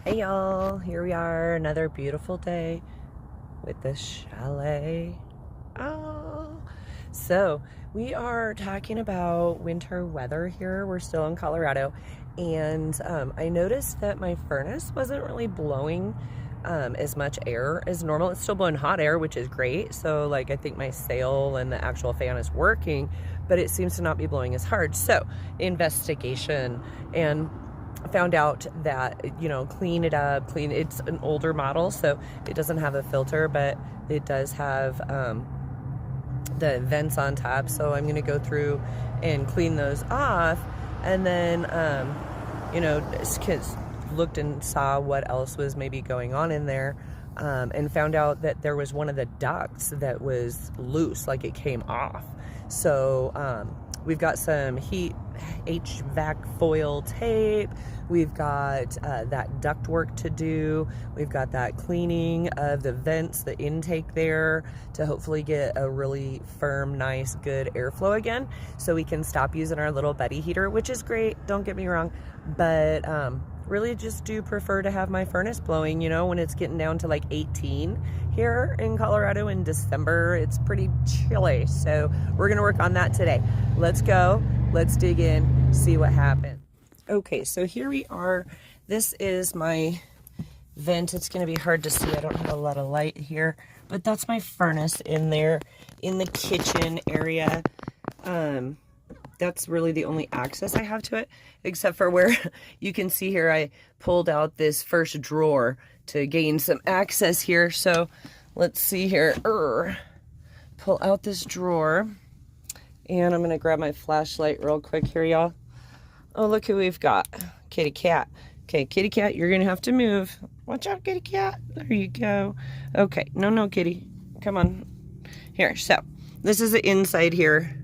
Hey y'all, here we are, another beautiful day with the chalet. Oh, so we are talking about winter weather here. We're still in Colorado, and I noticed that my furnace wasn't really blowing as much air as normal. It's still blowing hot air, which is great. So like I think my sail and the actual fan is working, but it seems to not be blowing as hard. So investigation, and found out that, clean it up, it's an older model, so it doesn't have a filter, but it does have the vents on top. So I'm going to go through and clean those off, and then looked and saw what else was maybe going on in there, and found out that there was one of the ducts that was loose, like it came off. So we've got some HVAC foil tape. We've got that duct work to do. We've got that cleaning of the vents, the intake there, to hopefully get a really firm, nice, good airflow again, so we can stop using our little buddy heater, which is great, don't get me wrong, but really just do prefer to have my furnace blowing, when it's getting down to like 18 here in Colorado in December. It's pretty chilly, so we're gonna work on that today. Let's go, let's dig in, see what happens. Okay, so here we are. This is my vent. It's gonna be hard to see, I don't have a lot of light here, but that's my furnace in there in the kitchen area. That's really the only access I have to it, except for where you can see here I pulled out this first drawer to gain some access here. So let's see here. Pull out this drawer, and I'm gonna grab my flashlight real quick here, y'all. Oh, look who we've got. Kitty cat. Okay, kitty cat, you're gonna have to move. Watch out, kitty cat. There you go. Okay, no, kitty. Come on. Here, so this is the inside here.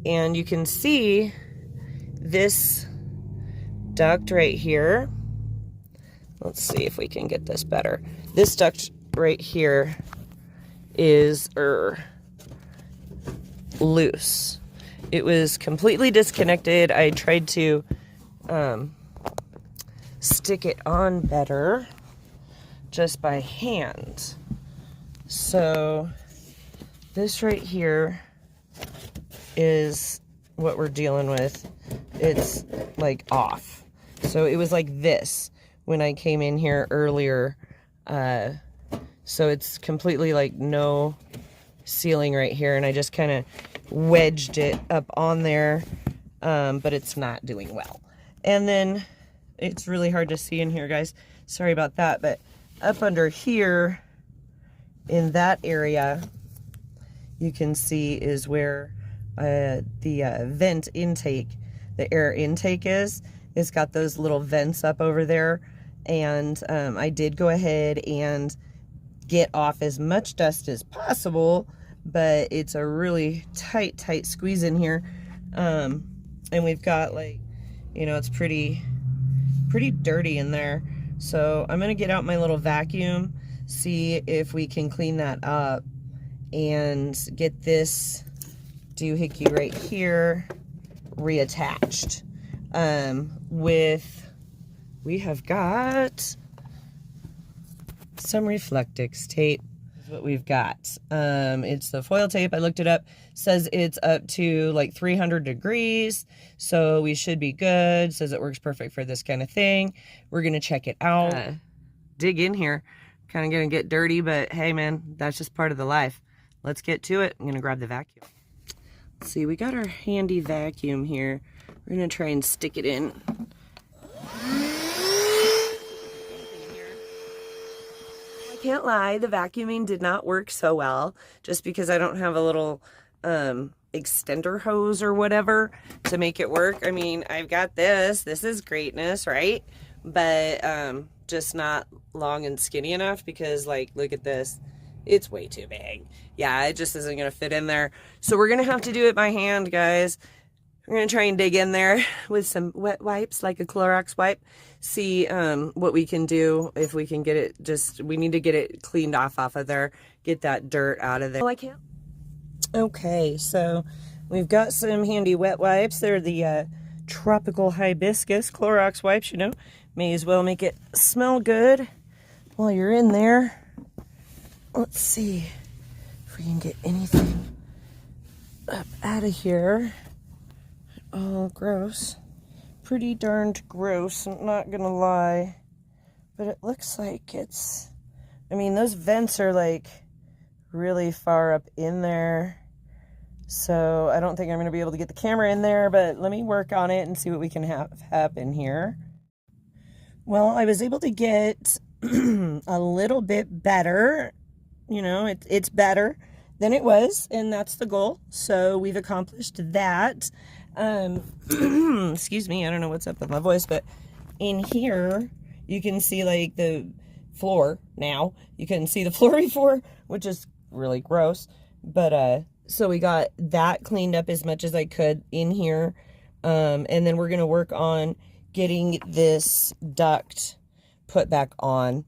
And you can see this duct right here. Let's see if we can get this better. This duct right here is loose. It was completely disconnected. I tried to stick it on better just by hand. So this right here is what we're dealing with. It's like off. So it was like this when I came in here earlier. So it's completely like no sealing right here, and I just kind of wedged it up on there, but it's not doing well. And then it's really hard to see in here, guys. Sorry about that, but up under here in that area, you can see is where the vent intake, the air intake is. It's got those little vents up over there, and I did go ahead and get off as much dust as possible, but it's a really tight squeeze in here, and we've got it's pretty dirty in there. So I'm gonna get out my little vacuum, see if we can clean that up, and get this doohickey right here reattached. We have got some Reflectix tape. Is what we've got. It's the foil tape. I looked it up. Says it's up to like 300 degrees, so we should be good. Says it works perfect for this kind of thing. We're gonna check it out. Dig in here. Kind of gonna get dirty, but hey man, that's just part of the life. Let's get to it. I'm gonna grab the vacuum. Let's see, we got our handy vacuum here. We're gonna try and stick it in. I can't lie, the vacuuming did not work so well, just because I don't have a little extender hose or whatever to make it work. I mean, I've got this is greatness, right? But just not long and skinny enough, because like, look at this. It's way too big. Yeah, it just isn't gonna fit in there. So we're gonna have to do it by hand, guys. We're gonna try and dig in there with some wet wipes, like a Clorox wipe. See what we can do, if we can get it, we need to get it cleaned off of there, get that dirt out of there. Oh, I can't. Okay, so we've got some handy wet wipes. They're the tropical hibiscus Clorox wipes, May as well make it smell good while you're in there. Let's see if we can get anything up out of here. Oh, gross. Pretty darned gross, I'm not gonna lie. But it looks like it's, I mean, those vents are like really far up in there. So I don't think I'm gonna be able to get the camera in there, but let me work on it and see what we can have happen here. Well, I was able to get a little bit better. You know, it's better than it was, and that's the goal. So we've accomplished that. Excuse me, I don't know what's up with my voice, but in here, you can see like the floor now. You couldn't see the floor before, which is really gross. But, so we got that cleaned up as much as I could in here. And then we're going to work on getting this duct put back on.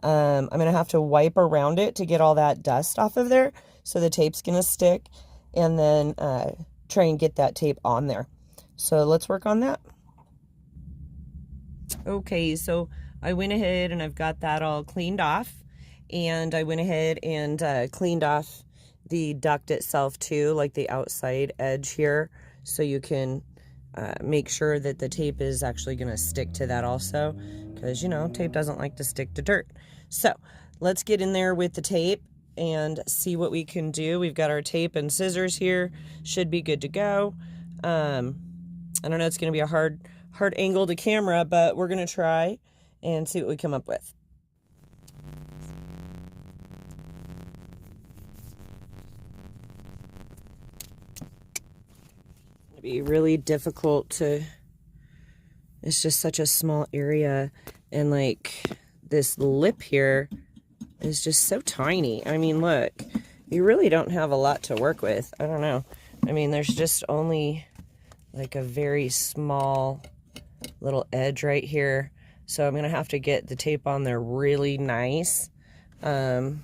I'm going to have to wipe around it to get all that dust off of there. So the tape's going to stick, and then try and get that tape on there. So let's work on that. Okay, so I went ahead and I've got that all cleaned off, and I went ahead and cleaned off the duct itself too, like the outside edge here, so you can make sure that the tape is actually going to stick to that also, because you know, tape doesn't like to stick to dirt. So let's get in there with the tape and see what we can do. We've got our tape and scissors here, should be good to go. I don't know, it's going to be a hard angle to camera, but we're going to try and see what we come up with. It'd be really difficult to, it's just such a small area, and like this lip here is just so tiny. I mean, look, you really don't have a lot to work with. I don't know. I mean, there's just only like a very small little edge right here. So I'm going to have to get the tape on there really nice. And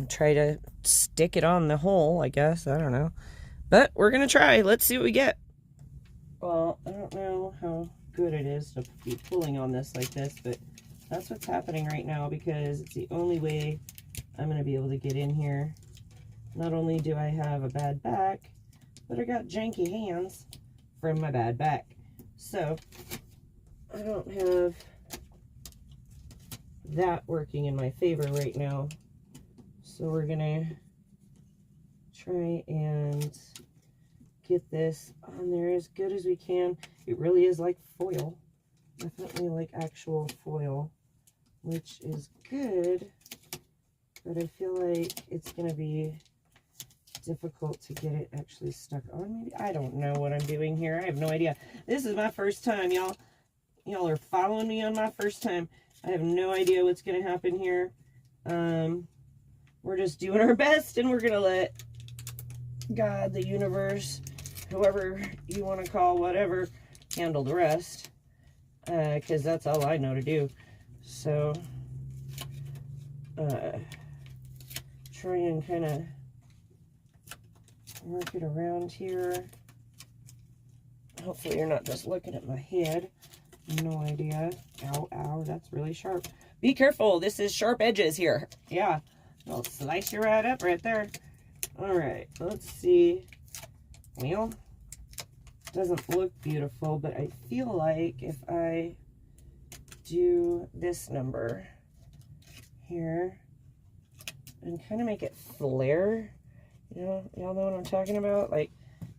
try to stick it on the hole, I guess. I don't know. But we're going to try. Let's see what we get. Well, I don't know how good it is to be pulling on this like this, but that's what's happening right now, because it's the only way I'm going to be able to get in here. Not only do I have a bad back, but I got janky hands from my bad back. So I don't have that working in my favor right now. So we're going to try and get this on there as good as we can. It really is like foil. Definitely like actual foil, which is good, but I feel like it's going to be difficult to get it actually stuck on. Maybe, I don't know what I'm doing here. I have no idea. This is my first time, y'all. Y'all are following me on my first time. I have no idea what's going to happen here. We're just doing our best, and we're going to let God, the universe, whoever you want to call whatever, handle the rest. Because that's all I know to do. So, try and kind of work it around here. Hopefully you're not just looking at my head. No idea. Ow, ow, that's really sharp. Be careful, this is sharp edges here. Yeah, I'll slice you right up right there. All right, let's see. Well, doesn't look beautiful, but I feel like if I do this number here and kind of make it flare, you know, y'all know what I'm talking about? Like,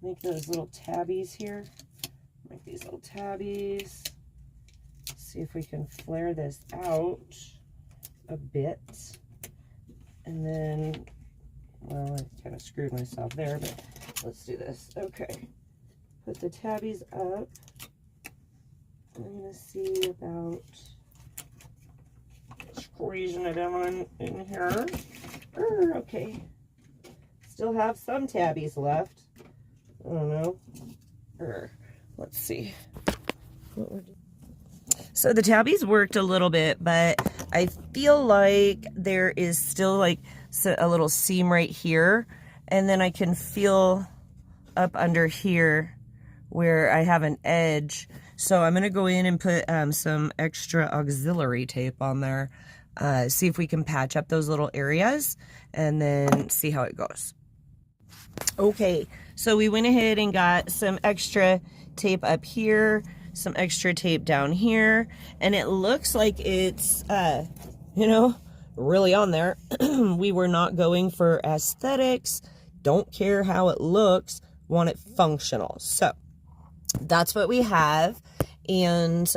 make those little tabbies here. Make these little tabbies. See if we can flare this out a bit. And then, well, I kind of screwed myself there, but let's do this. Okay. Put the tabbies up. I'm going to see about squeezing it on in here. Okay. Still have some tabbies left. I don't know. Let's see. So the tabbies worked a little bit, but I feel like there is still like a little seam right here. And then I can feel up under here where I have an edge. So I'm going to go in and put some extra auxiliary tape on there. See if we can patch up those little areas and then see how it goes. Okay, so we went ahead and got some extra tape up here, some extra tape down here, and it looks like it's, you know, really on there. We were not going for aesthetics, don't care how it looks, want it functional. So that's what we have, and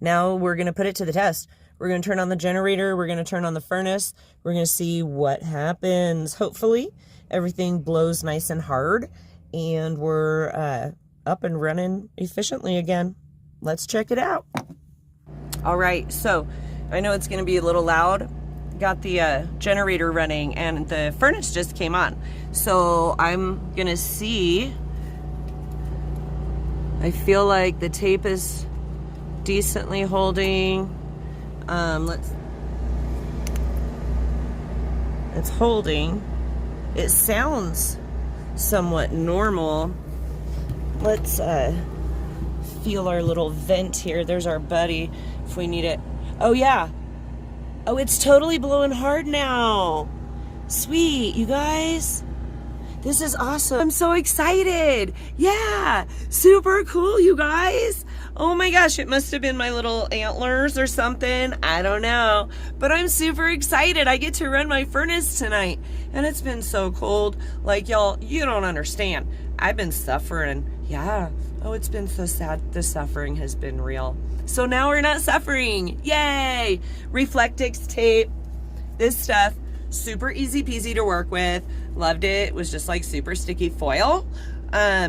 now we're going to put it to the test. We're going to turn on the generator, we're going to turn on the furnace, we're going to see what happens. Hopefully everything blows nice and hard, and we're up and running efficiently again. Let's check it out. All right, so I know it's going to be a little loud. Got the generator running, and the furnace just came on. So I'm going to see. I feel like the tape is decently holding. It's holding. It sounds somewhat normal. Let's feel our little vent here. There's our buddy if we need it. Oh yeah. Oh, it's totally blowing hard now. Sweet, you guys. This is awesome. I'm so excited. Yeah, super cool, you guys. Oh my gosh, it must have been my little antlers or something. I don't know, but I'm super excited. I get to run my furnace tonight, and it's been so cold. Like, y'all, you don't understand. I've been suffering. Yeah. Oh, it's been so sad. The suffering has been real. So now we're not suffering. Yay! Reflectix tape. This stuff, super easy peasy to work with. Loved it. It was just like super sticky foil.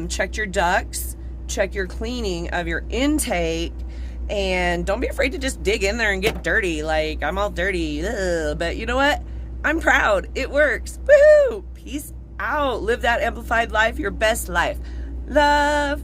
Checked your ducts. Check your cleaning of your intake. And don't be afraid to just dig in there and get dirty. Like, I'm all dirty. Ugh. But you know what? I'm proud. It works. Woohoo! Peace out. Live that amplified life, your best life. Love.